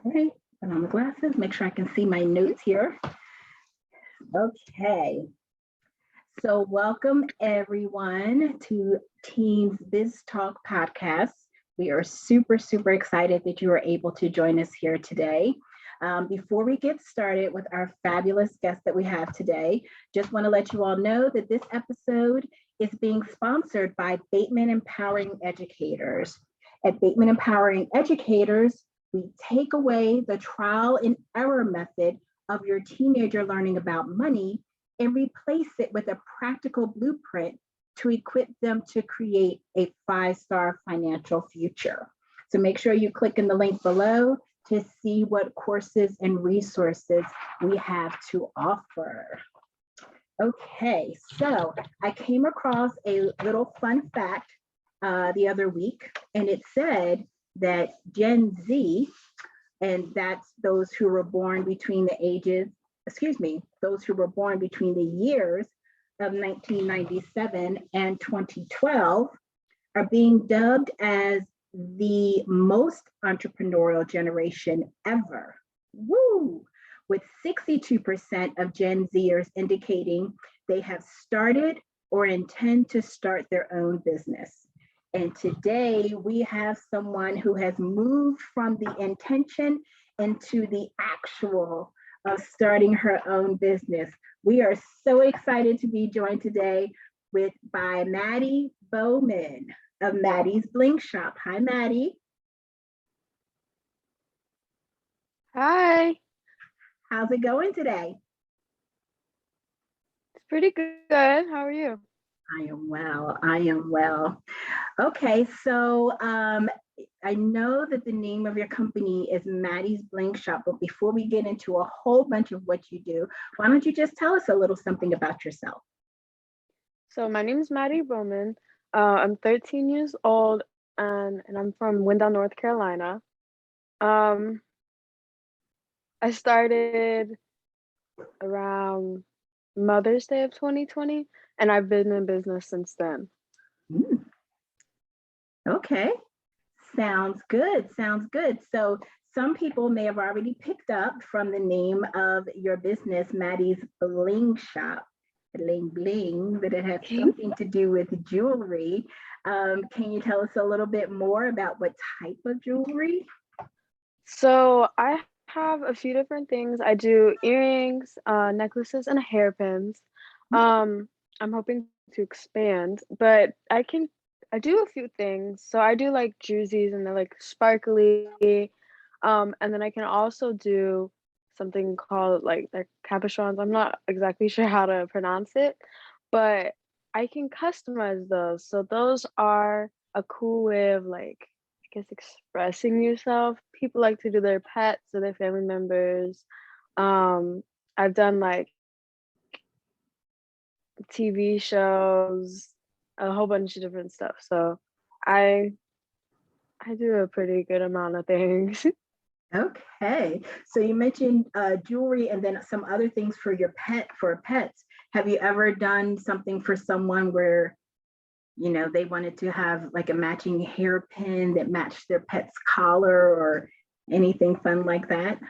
All right, put on the glasses, make sure I can see my notes here. Okay, so welcome everyone to Teens Biz Talk podcast. We are super excited that you are able to join us here today. Before we get started with our fabulous guest that we have today, just want to let you all know that this episode is being sponsored by Bateman Empowering Educators. At Bateman Empowering Educators, we take away the trial and error method of your teenager learning about money and replace it with a practical blueprint to equip them to create a 5-star financial future. So make sure you click in the link below to see what courses and resources we have to offer. Okay, so I came across a little fun fact the other week, and it said that Gen Z, and that's those who were born between the ages, those who were born between the years of 1997 and 2012 are being dubbed as the most entrepreneurial generation ever. Woo! With 62% of Gen Zers indicating they have started or intend to start their own business. And today we have someone who has moved from the intention into the actual of starting her own business. We are so excited to be joined today by Maddie Bowman of Maddie's Bling Shop. Hi, Maddie. Hi. How's it going today? It's pretty good. How are you? I am well. Okay, so I know that the name of your company is Maddie's Bling Shop, but before we get into a whole bunch of what you do, why don't you just tell us a little something about yourself? So my name is Maddie Bowman. I'm 13 years old and I'm from Windell, North Carolina. I started around Mother's Day of 2020, and I've been in business since then. Okay, sounds good. So some people may have already picked up from the name of your business, Maddie's Bling Shop, bling, that it has something to do with jewelry. Can you tell us a little bit more about what type of jewelry? So I have a few different things. I do earrings, necklaces, and hairpins. I'm hoping to expand, but I do a few things. So I do like jerseys and they're like sparkly. And then I can also do something called like capuchons. I'm not exactly sure how to pronounce it, but I can customize those. So those are a cool way of like, I guess, expressing yourself. People like to do their pets or their family members. I've done like TV shows, a whole bunch of different stuff. So I do a pretty good amount of things. Okay, so you mentioned jewelry and then some other things for pets. Have you ever done something for someone where, they wanted to have like a matching hairpin that matched their pet's collar or anything fun like that?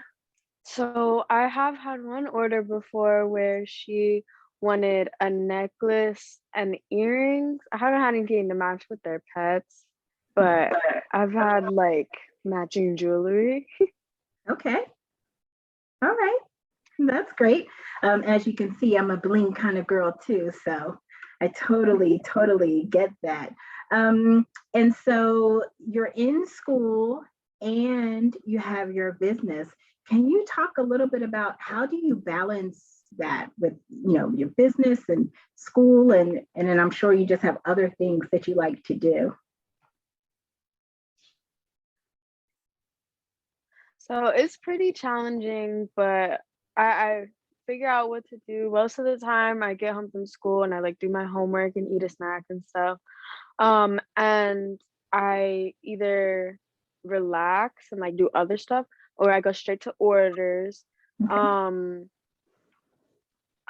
So I have had one order before where she wanted a necklace and earrings. I haven't had anything to match with their pets, but I've had like matching jewelry. Okay, all right, that's great. As you can see, I'm a bling kind of girl too, so I totally get that. And so you're in school and you have your business. Can you talk a little bit about how do you balance that with, your business and school, and then I'm sure you just have other things that you like to do. So it's pretty challenging, but I figure out what to do. Most of the time I get home from school and I like do my homework and eat a snack and stuff. And I either relax and like do other stuff or I go straight to orders. Okay.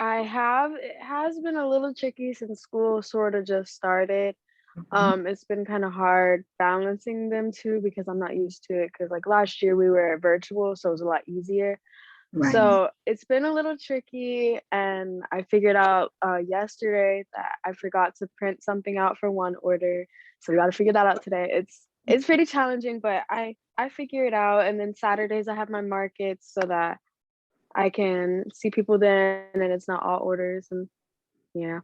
It has been a little tricky since school sort of just started. Mhm. It's been kind of hard balancing them too because I'm not used to it. Because like last year we were virtual, so it was a lot easier. Right. So it's been a little tricky, and I figured out yesterday that I forgot to print something out for one order. So we got to figure that out today. It's pretty challenging, but I figure it out. And then Saturdays I have my markets so that I can see people then, and it's not all orders. And yeah.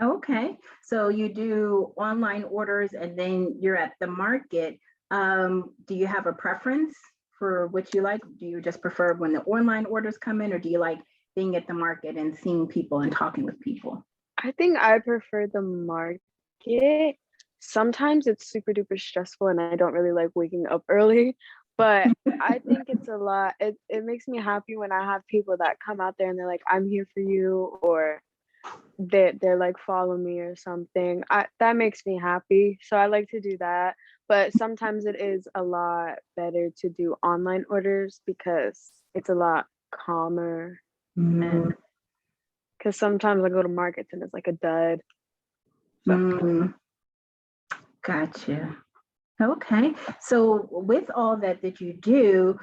Okay. So you do online orders and then you're at the market. Do you have a preference for what you like? Do you just prefer when the online orders come in, or do you like being at the market and seeing people and talking with people? I think I prefer the market. Sometimes it's super duper stressful and I don't really like waking up early, but I think it's a lot. It makes me happy when I have people that come out there and they're like, I'm here for you, or they're like follow me or something. That makes me happy. So I like to do that. But sometimes it is a lot better to do online orders because it's a lot calmer, Mm, and because sometimes I go to markets and it's like a dud. So mm, gotcha. Okay. So with all that you do,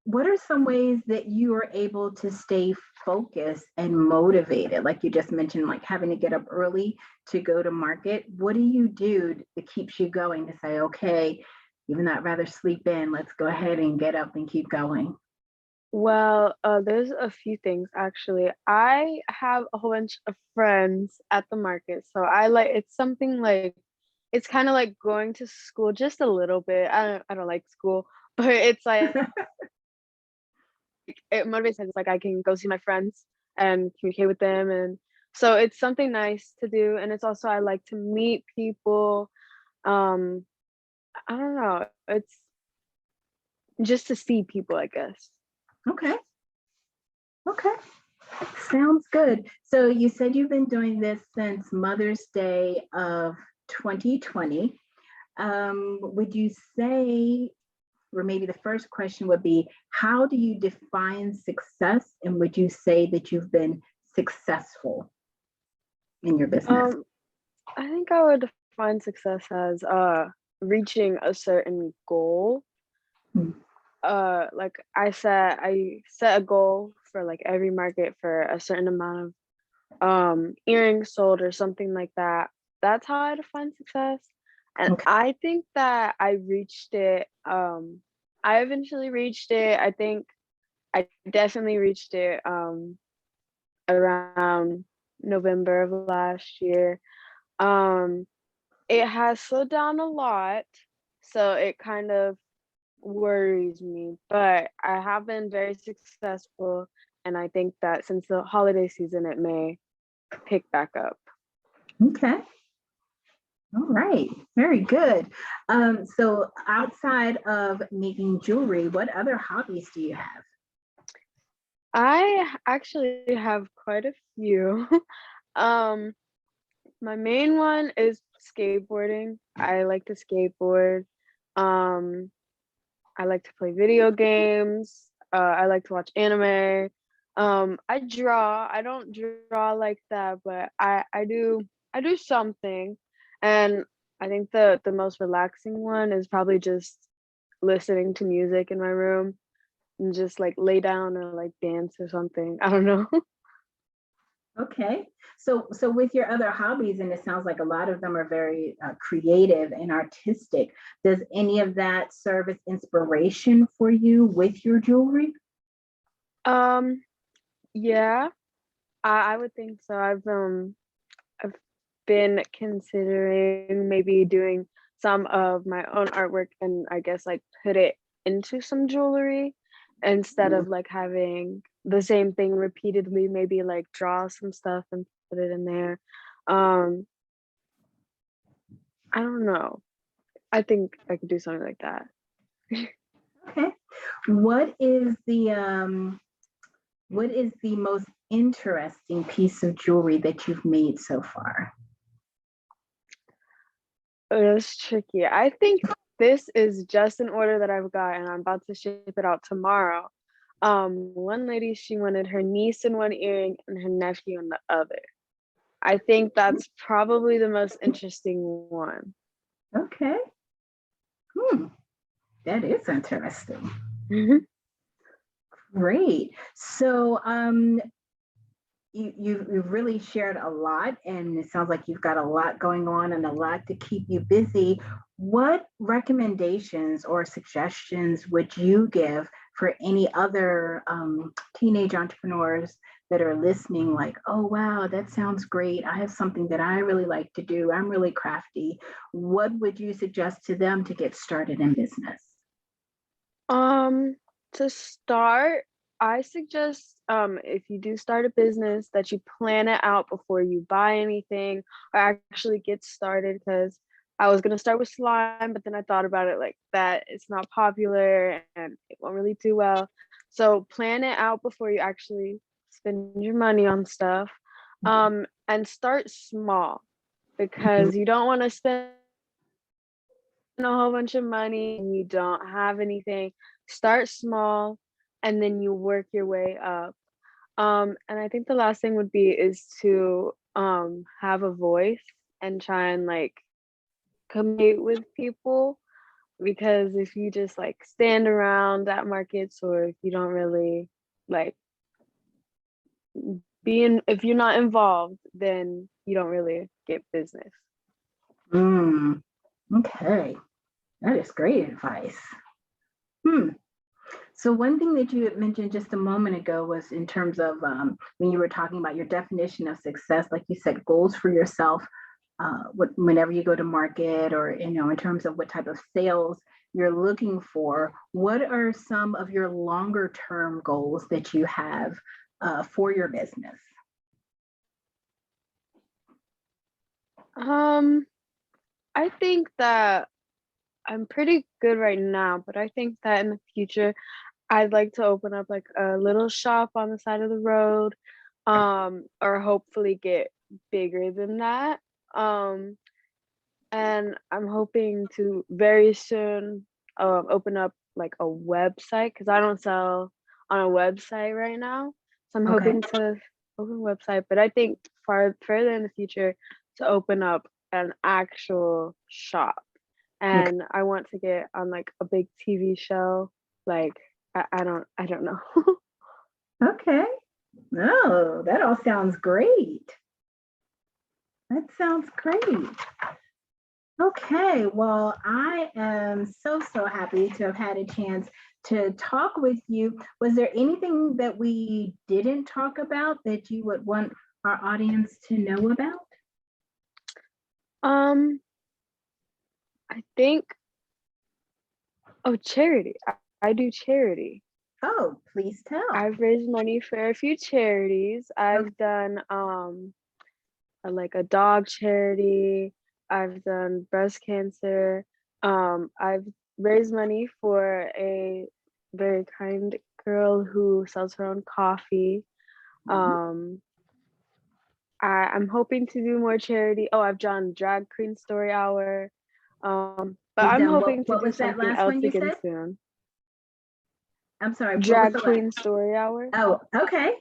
what are some ways that you are able to stay focused and motivated? Like you just mentioned, like having to get up early to go to market. What do you do that keeps you going to say, okay, even though I'd rather sleep in, let's go ahead and get up and keep going? well, there's a few things actually. I have a whole bunch of friends at the market, so I like it's something like it's kind of like going to school just a little bit. I don't like school, but it's like it motivates me. It's like I can go see my friends and communicate with them, and so it's something nice to do. And it's also I like to meet people. Um, I don't know. It's just to see people, I guess. Okay. Okay. Sounds good. So you said you've been doing this since Mother's Day of 2020. Would you say, or maybe the first question would be, how do you define success? And would you say that you've been successful in your business? Um, I think I would define success as reaching a certain goal. Mm. Like I set a goal for like every market for a certain amount of earrings sold or something like that. That's how I define success. And Okay. I think that I reached it. I eventually reached it. I think I definitely reached it around November of last year. Um It has slowed down a lot, so it kind of worries me, but I have been very successful, and I think that since the holiday season, it may pick back up. Okay. All right. Very good. So outside of making jewelry, what other hobbies do you have? I actually have quite a few. Um, my main one is skateboarding. I like to skateboard. Um, I like to play video games. I like to watch anime. I draw. I don't draw like that, but I do something. And I think the most relaxing one is probably just listening to music in my room and just like lay down or like dance or something. I don't know. Okay. So with your other hobbies, and it sounds like a lot of them are very creative and artistic, does any of that serve as inspiration for you with your jewelry? Um, yeah, I would think so. I've been considering maybe doing some of my own artwork and I guess like put it into some jewelry instead Mm. of like having the same thing repeatedly, maybe like draw some stuff and put it in there. Um, I don't know. I think I could do something like that. Okay. What is the most interesting piece of jewelry that you've made so far? It's tricky. I think this is just an order that I've got and I'm about to ship it out tomorrow. One lady, she wanted her niece in one earring and her nephew in the other. I think that's probably the most interesting one. Okay. Hmm. That is interesting. Mhm. Great. So you've really shared a lot, and it sounds like you've got a lot going on and a lot to keep you busy. What recommendations or suggestions would you give for any other teenage entrepreneurs that are listening? Like, oh wow, that sounds great. I have something that I really like to do. I'm really crafty. What would you suggest to them to get started in business? Um, to start, I suggest if you do start a business that you plan it out before you buy anything or actually get started. Because I was gonna start with slime, but then I thought about it like that it's not popular and it won't really do well. So plan it out before you actually spend your money on stuff. And start small Mhm. because you don't want to spend a whole bunch of money and you don't have anything. Start small and then you work your way up. And I think the last thing would be is to have a voice and try and like communicate with people, because if you just like stand around at markets or if you don't really like if you're not involved, then you don't really get business. Mm, okay, that is great advice. Hmm. So one thing that you had mentioned just a moment ago was in terms of when you were talking about your definition of success, like you said, goals for yourself. Whenever you go to market, or in terms of what type of sales you're looking for, what are some of your longer term goals that you have for your business? Um, I think that I'm pretty good right now, but I think that in the future, I'd like to open up like a little shop on the side of the road, or hopefully get bigger than that. Um, and I'm hoping to very soon open up like a website because I don't sell on a website right now. So I'm Okay. hoping to open a website, but I think further in the future to open up an actual shop. Okay. And I want to get on like a big TV show. Like I don't know. Okay. No, that all sounds great. That sounds great. Okay, well, I am so happy to have had a chance to talk with you. Was there anything that we didn't talk about that you would want our audience to know about? um, I think charity. I do charity. Oh, please tell. I've raised money for a few charities. Okay. I've done like a dog charity. I've done breast cancer. I've raised money for a very kind girl who sells her own coffee. Um, I'm hoping to do more charity. Oh, I've done drag queen story hour. But You've I'm done hoping to what do was that something last else one you again said? soon. I'm sorry, what was Drag the last? queen story hour. Oh, okay.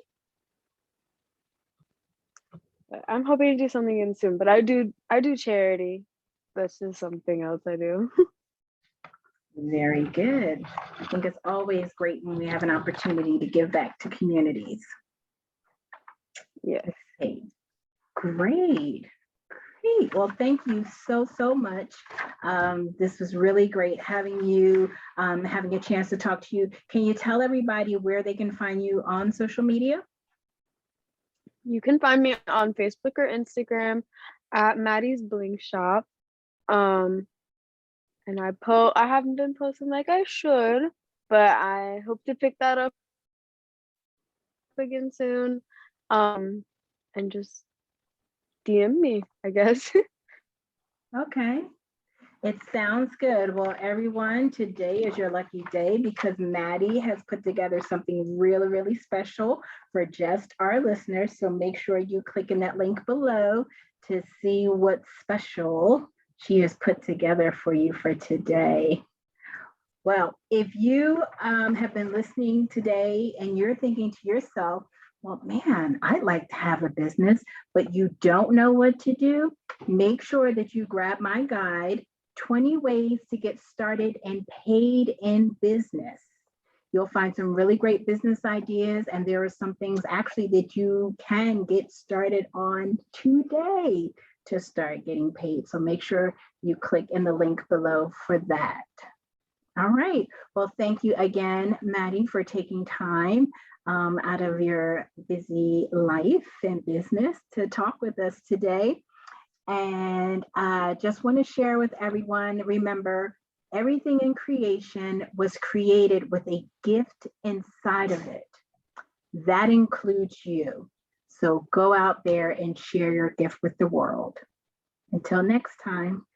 But I'm hoping to do something again soon. But I do charity. That's just something else I do. Very good. I think it's always great when we have an opportunity to give back to communities. Yeah. Okay, great. Great. Well, thank you so much. This was really great having you, having a chance to talk to you. Can you tell everybody where they can find you on social media? You can find me on Facebook or Instagram at Maddie's Bling Shop. Um, and I haven't been posting like I should, but I hope to pick that up again soon. Um, and just DM me, I guess. Okay. It sounds good. Well, everyone, today is your lucky day because Maddie has put together something really special for just our listeners. So make sure you click in that link below to see what special she has put together for you for today. Well, if you have been listening today and you're thinking to yourself, Well, man, I'd like to have a business, but you don't know what to do. Make sure that you grab my guide, 20 Ways to Get Started and Paid in Business. You'll find some really great business ideas, and there are some things actually that you can get started on today to start getting paid. So make sure you click in the link below for that. All right. Well, thank you again, Maddie, for taking time out of your busy life and business to talk with us today. And I just want to share with everyone, remember, everything in creation was created with a gift inside of it. That includes you. So go out there and share your gift with the world. Until next time.